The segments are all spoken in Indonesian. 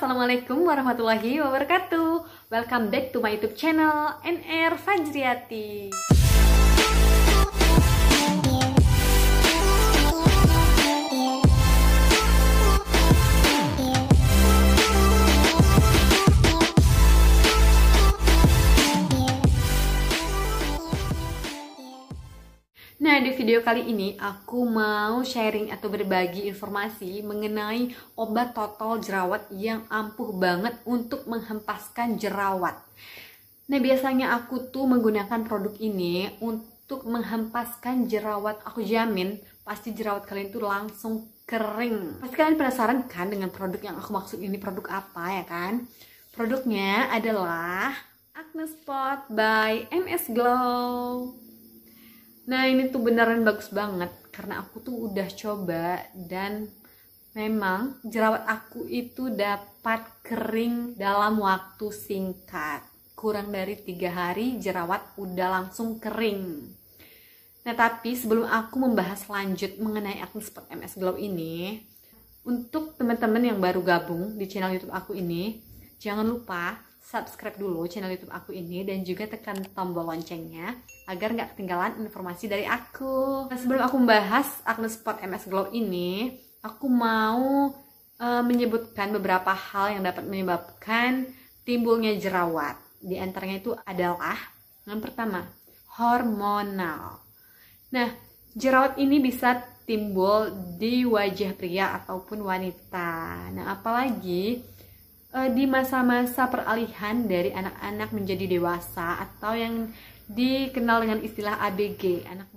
Assalamualaikum warahmatullahi wabarakatuh. Welcome back to my YouTube channel NR Fajriati. Nah, di video kali ini aku mau sharing atau berbagi informasi mengenai obat total jerawat yang ampuh banget untuk menghempaskan jerawat. Nah, biasanya aku tuh menggunakan produk ini untuk menghempaskan jerawat. Aku jamin pasti jerawat kalian tuh langsung kering. Pasti kalian penasaran kan dengan produk yang aku maksud ini produk apa ya kan? Produknya adalah Acne Spot by MS Glow. Nah, ini tuh beneran bagus banget karena aku tuh udah coba dan memang jerawat aku itu dapat kering dalam waktu singkat. Kurang dari 3 hari jerawat udah langsung kering. Nah, tapi sebelum aku membahas lanjut mengenai Acne Spot MS Glow ini, untuk teman-teman yang baru gabung di channel YouTube aku ini, jangan lupa subscribe dulu channel YouTube aku ini dan juga tekan tombol loncengnya agar nggak ketinggalan informasi dari aku. Nah, sebelum aku membahas Acne Spot MS Glow ini, aku mau menyebutkan beberapa hal yang dapat menyebabkan timbulnya jerawat. Di antaranya itu adalah yang pertama, hormonal. Nah, jerawat ini bisa timbul di wajah pria ataupun wanita. Nah, apalagi di masa-masa peralihan dari anak-anak menjadi dewasa atau yang dikenal dengan istilah ABG, anak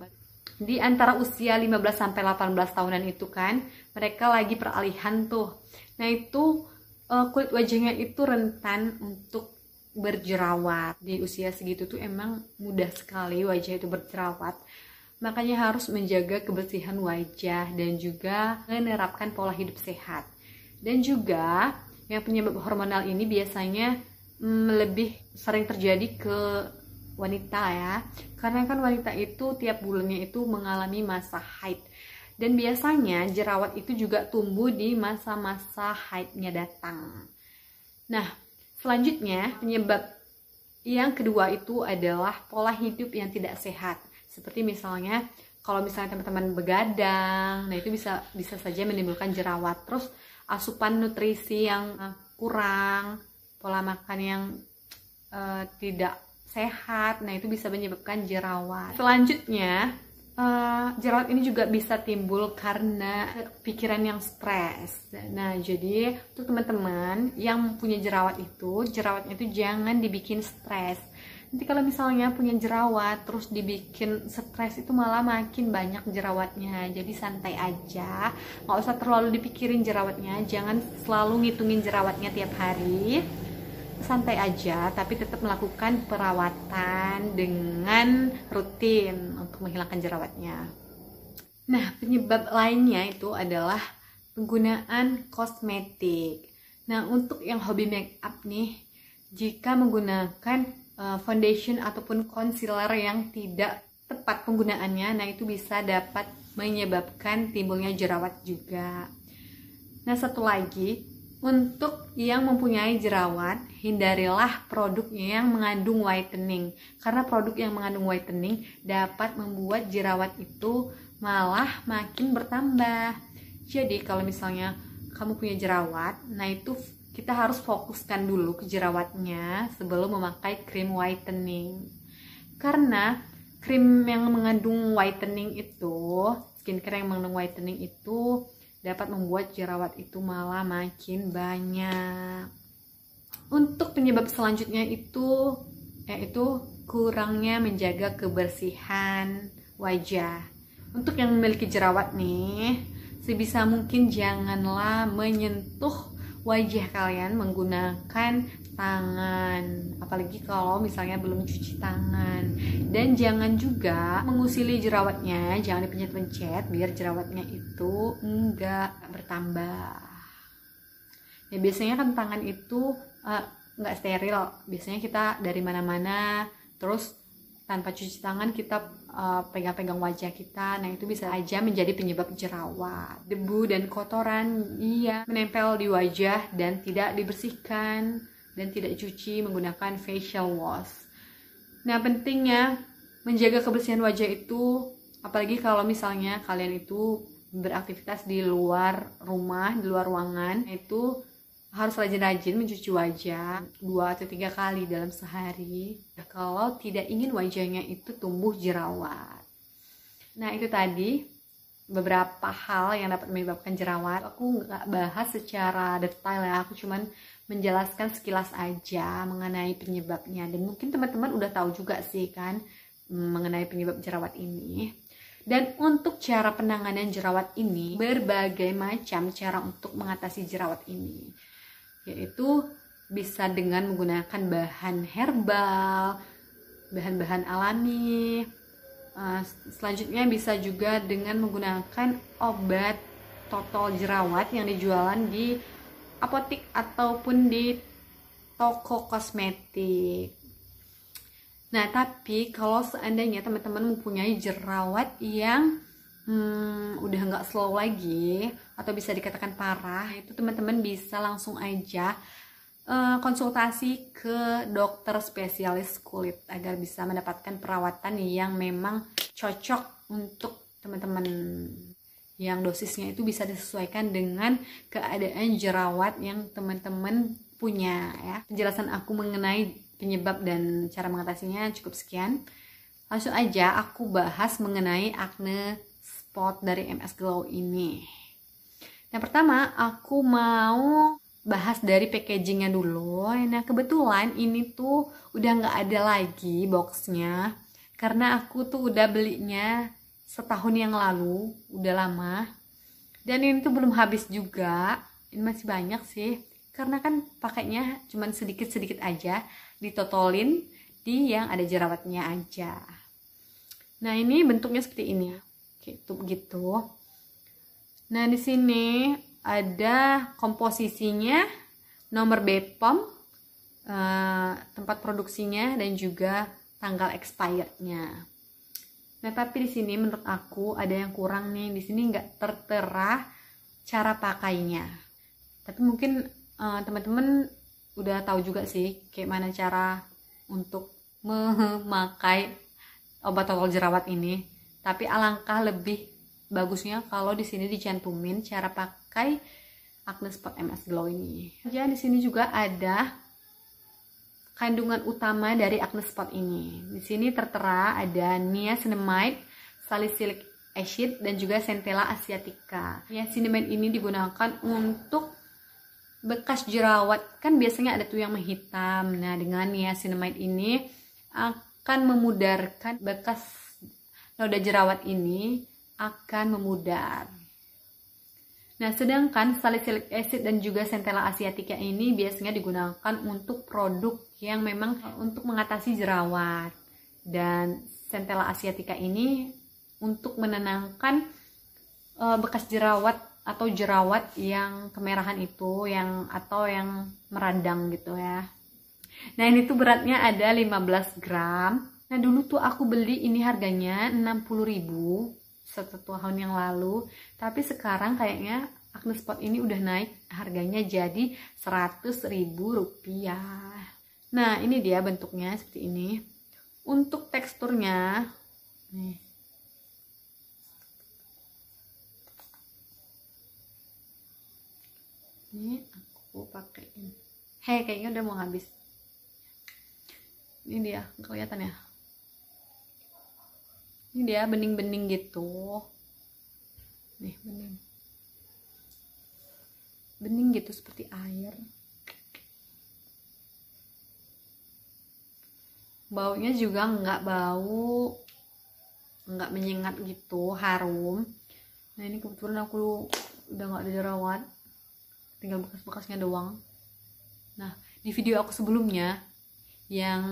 di antara usia 15 sampai 18 tahunan itu kan, mereka lagi peralihan tuh. Nah, itu kulit wajahnya itu rentan untuk berjerawat. Di usia segitu tuh emang mudah sekali wajah itu berjerawat. Makanya harus menjaga kebersihan wajah dan juga menerapkan pola hidup sehat. Dan juga yang penyebab hormonal ini biasanya lebih sering terjadi ke wanita ya. Karena kan wanita itu tiap bulannya itu mengalami masa haid. Dan biasanya jerawat itu juga tumbuh di masa-masa haidnya datang. Nah, selanjutnya penyebab yang kedua itu adalah pola hidup yang tidak sehat. Seperti misalnya kalau misalnya teman-teman begadang, nah itu bisa saja menimbulkan jerawat. Terus asupan nutrisi yang kurang, pola makan yang tidak sehat, nah itu bisa menyebabkan jerawat. Selanjutnya, jerawat ini juga bisa timbul karena pikiran yang stres. Nah, jadi untuk teman-teman yang punya jerawatnya itu jangan dibikin stres. Nanti kalau misalnya punya jerawat terus dibikin stres itu malah makin banyak jerawatnya. Jadi santai aja, nggak usah terlalu dipikirin jerawatnya. Jangan selalu ngitungin jerawatnya tiap hari. Santai aja, tapi tetap melakukan perawatan dengan rutin untuk menghilangkan jerawatnya. Nah, penyebab lainnya itu adalah penggunaan kosmetik. Nah, untuk yang hobi make up nih, jika menggunakan foundation ataupun concealer yang tidak tepat penggunaannya, nah itu bisa dapat menyebabkan timbulnya jerawat juga. Nah, satu lagi, untuk yang mempunyai jerawat, hindarilah produk yang mengandung whitening. Karena produk yang mengandung whitening dapat membuat jerawat itu malah makin bertambah. Jadi kalau misalnya kamu punya jerawat, nah itu kita harus fokuskan dulu ke jerawatnya sebelum memakai krim whitening. Karena krim yang mengandung whitening itu, skincare yang mengandung whitening itu dapat membuat jerawat itu malah makin banyak. Untuk penyebab selanjutnya itu yaitu kurangnya menjaga kebersihan wajah. Untuk yang memiliki jerawat nih, sebisa mungkin janganlah menyentuh wajah kalian menggunakan tangan, apalagi kalau misalnya belum cuci tangan. Dan jangan juga mengusili jerawatnya, jangan dipencet-pencet biar jerawatnya itu enggak bertambah. Ya, biasanya kan tangan itu enggak steril, biasanya kita dari mana-mana terus tanpa cuci tangan kita pegang-pegang wajah kita, nah itu bisa aja menjadi penyebab jerawat. Debu dan kotoran menempel di wajah dan tidak dibersihkan dan tidak dicuci menggunakan facial wash. Nah, pentingnya menjaga kebersihan wajah itu, apalagi kalau misalnya kalian itu beraktivitas di luar rumah, di luar ruangan, itu harus rajin-rajin mencuci wajah 2 atau 3 kali dalam sehari kalau tidak ingin wajahnya itu tumbuh jerawat. Nah, itu tadi beberapa hal yang dapat menyebabkan jerawat. Aku nggak bahas secara detail ya, aku cuman menjelaskan sekilas aja mengenai penyebabnya, dan mungkin teman-teman udah tahu juga sih kan mengenai penyebab jerawat ini. Dan untuk cara penanganan jerawat ini, berbagai macam cara untuk mengatasi jerawat ini, yaitu bisa dengan menggunakan bahan herbal, bahan-bahan alami. Selanjutnya bisa juga dengan menggunakan obat total jerawat yang dijualan di apotik ataupun di toko kosmetik. Nah, tapi kalau seandainya teman-teman mempunyai jerawat yang udah nggak slow lagi atau bisa dikatakan parah, itu teman-teman bisa langsung aja konsultasi ke dokter spesialis kulit agar bisa mendapatkan perawatan yang memang cocok untuk teman-teman, yang dosisnya itu bisa disesuaikan dengan keadaan jerawat yang teman-teman punya ya. Penjelasan aku mengenai penyebab dan cara mengatasinya cukup sekian. Langsung aja aku bahas mengenai acne spot dari MS Glow ini. Yang pertama aku mau bahas dari packagingnya dulu. Nah, kebetulan ini tuh udah nggak ada lagi boxnya karena aku tuh udah belinya setahun yang lalu, udah lama. Dan ini tuh belum habis juga, ini masih banyak sih karena kan pakainya cuman sedikit-sedikit aja, ditotolin di yang ada jerawatnya aja. Nah, ini bentuknya seperti ini, gitu. Nah, di sini ada komposisinya, nomor BPOM, tempat produksinya, dan juga tanggal expirednya. Nah, tapi di sini menurut aku ada yang kurang nih. Di sini nggak tertera cara pakainya. Tapi mungkin teman-teman udah tahu juga sih kayak mana cara untuk memakai obat total jerawat ini. Tapi alangkah lebih bagusnya kalau di sini dicantumin cara pakai Acne Spot MS Glow ini. Ya, di sini juga ada kandungan utama dari Acne Spot ini. Di sini tertera ada niacinamide, salicylic acid, dan juga centella asiatica. Niacinamide ini digunakan untuk bekas jerawat. Kan biasanya ada tuh yang menghitam. Nah, dengan niacinamide ini akan memudarkan bekas noda jerawat ini akan memudar. Nah, sedangkan salicylic acid dan juga centella asiatica ini biasanya digunakan untuk produk yang memang untuk mengatasi jerawat. Dan centella asiatica ini untuk menenangkan bekas jerawat atau jerawat yang kemerahan itu, yang meradang gitu ya. Nah, ini tuh beratnya ada 15 gram. Nah, dulu tuh aku beli ini harganya 60.000 1 tahun yang lalu, tapi sekarang kayaknya Acne Spot ini udah naik harganya jadi 100.000 rupiah. Nah, ini dia bentuknya seperti ini. Untuk teksturnya nih, ini aku pakein. Kayaknya udah mau habis. Ini dia, kelihatan ya. Ini dia bening-bening gitu. Nih, bening gitu seperti air. Baunya juga nggak bau, nggak menyengat gitu, harum. Nah, ini kebetulan aku udah nggak ada jerawat, tinggal bekas-bekasnya doang. Nah, di video aku sebelumnya yang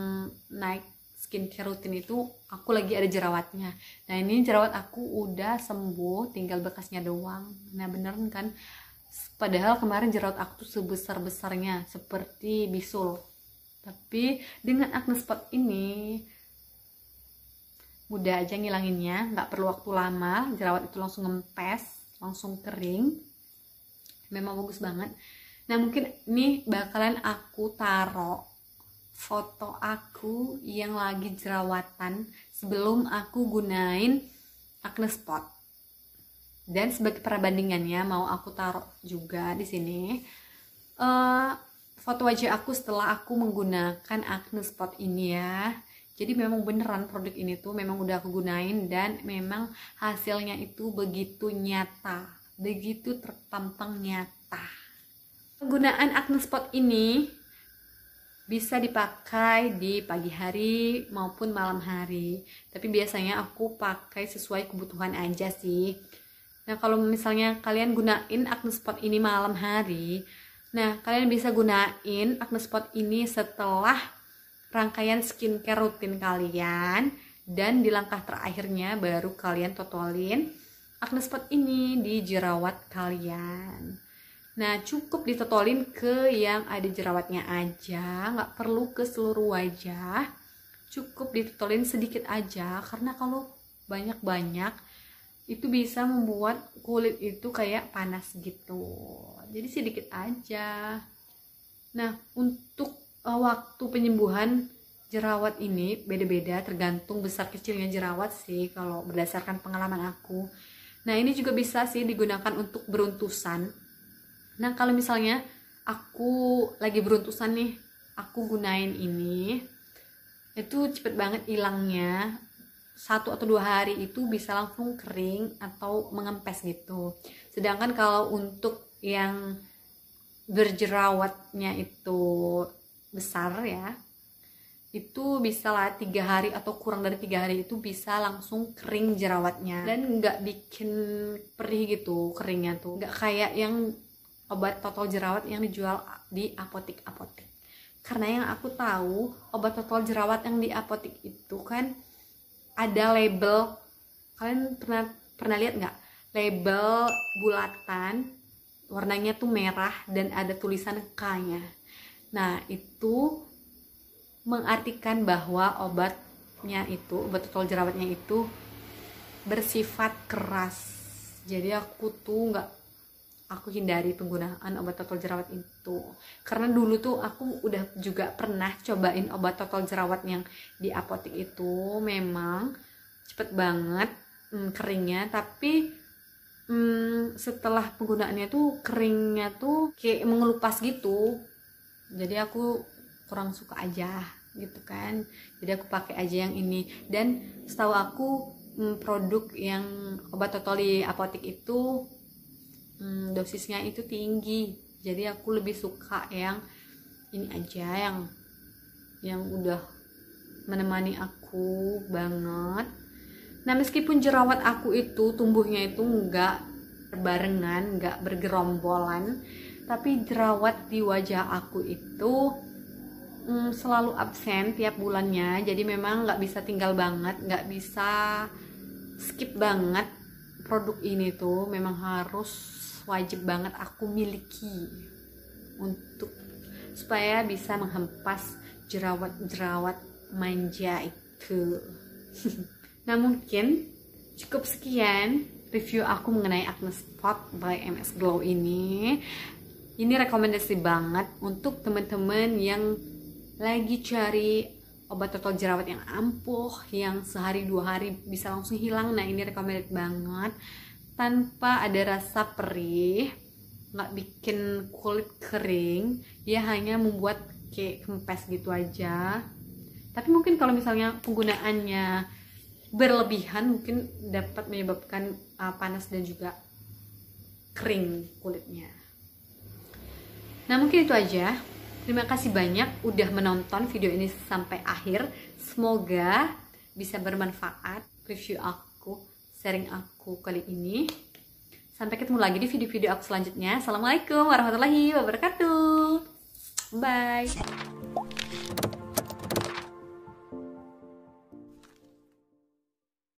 naik skincare rutin itu aku lagi ada jerawatnya. Nah, ini jerawat aku udah sembuh, tinggal bekasnya doang. Nah, beneran kan, padahal kemarin jerawat aku tuh sebesar-besarnya seperti bisul. Tapi dengan Acne Spot ini mudah aja ngilanginnya, nggak perlu waktu lama, jerawat itu langsung ngempes, langsung kering, memang bagus banget. Nah mungkin ini bakalan aku taruh foto aku yang lagi jerawatan sebelum aku gunain acne spot. Dan sebagai perbandingannya mau aku taruh juga di sini foto wajah aku setelah aku menggunakan acne spot ini ya. Jadi memang beneran produk ini tuh memang udah aku gunain dan memang hasilnya itu begitu nyata, begitu terpampang nyata. Penggunaan acne spot ini bisa dipakai di pagi hari maupun malam hari. Tapi biasanya aku pakai sesuai kebutuhan aja sih. Nah kalau misalnya kalian gunain acne spot ini malam hari, nah kalian bisa gunain acne spot ini setelah rangkaian skincare rutin kalian. Dan di langkah terakhirnya baru kalian totolin acne spot ini di jerawat kalian. Nah cukup ditotolin ke yang ada jerawatnya aja, nggak perlu ke seluruh wajah. Cukup ditotolin sedikit aja, karena kalau banyak-banyak itu bisa membuat kulit itu kayak panas gitu. Jadi sedikit aja. Nah untuk waktu penyembuhan jerawat ini beda-beda, tergantung besar kecilnya jerawat sih kalau berdasarkan pengalaman aku. Nah ini juga bisa sih digunakan untuk beruntusan. Nah kalau misalnya aku lagi beruntusan nih, aku gunain ini, itu cepet banget hilangnya. 1 atau 2 hari itu bisa langsung kering atau mengempes gitu. Sedangkan kalau untuk yang berjerawatnya itu besar ya, itu bisa lah 3 hari atau kurang dari 3 hari itu bisa langsung kering jerawatnya. Dan nggak bikin perih gitu keringnya tuh, nggak kayak yang obat total jerawat yang dijual di apotik-apotik. Karena yang aku tahu obat total jerawat yang di apotik itu kan ada label, kalian pernah lihat nggak? Label bulatan, warnanya tuh merah dan ada tulisan K-nya. Nah itu mengartikan bahwa obatnya itu, obat total jerawatnya itu bersifat keras. Jadi aku hindari penggunaan obat total jerawat itu, karena dulu tuh aku udah juga pernah cobain obat total jerawat yang di apotek itu, memang cepet banget keringnya, tapi setelah penggunaannya tuh keringnya tuh kayak mengelupas gitu. Jadi aku kurang suka aja gitu kan, jadi aku pakai aja yang ini. Dan setahu aku produk yang obat total di apotek itu dosisnya itu tinggi, jadi aku lebih suka yang ini aja, yang udah menemani aku banget. Nah meskipun jerawat aku itu tumbuhnya itu nggak berbarengan, nggak bergerombolan, tapi jerawat di wajah aku itu selalu absen tiap bulannya. Jadi memang nggak bisa tinggal banget, nggak bisa skip banget. Produk ini tuh memang harus wajib banget aku miliki untuk supaya bisa menghempas jerawat-jerawat manja itu. Nah mungkin cukup sekian review aku mengenai acne spot by MS Glow ini. Ini rekomendasi banget untuk teman-teman yang lagi cari obat total jerawat yang ampuh, yang sehari 2 hari bisa langsung hilang. Nah ini recommended banget, tanpa ada rasa perih, nggak bikin kulit kering, ya hanya membuat kayak kempes gitu aja. Tapi mungkin kalau misalnya penggunaannya berlebihan mungkin dapat menyebabkan panas dan juga kering kulitnya. Nah mungkin itu aja. Terima kasih banyak udah menonton video ini sampai akhir. Semoga bisa bermanfaat review aku, sharing aku kali ini. Sampai ketemu lagi di video-video aku selanjutnya. Assalamualaikum warahmatullahi wabarakatuh. Bye.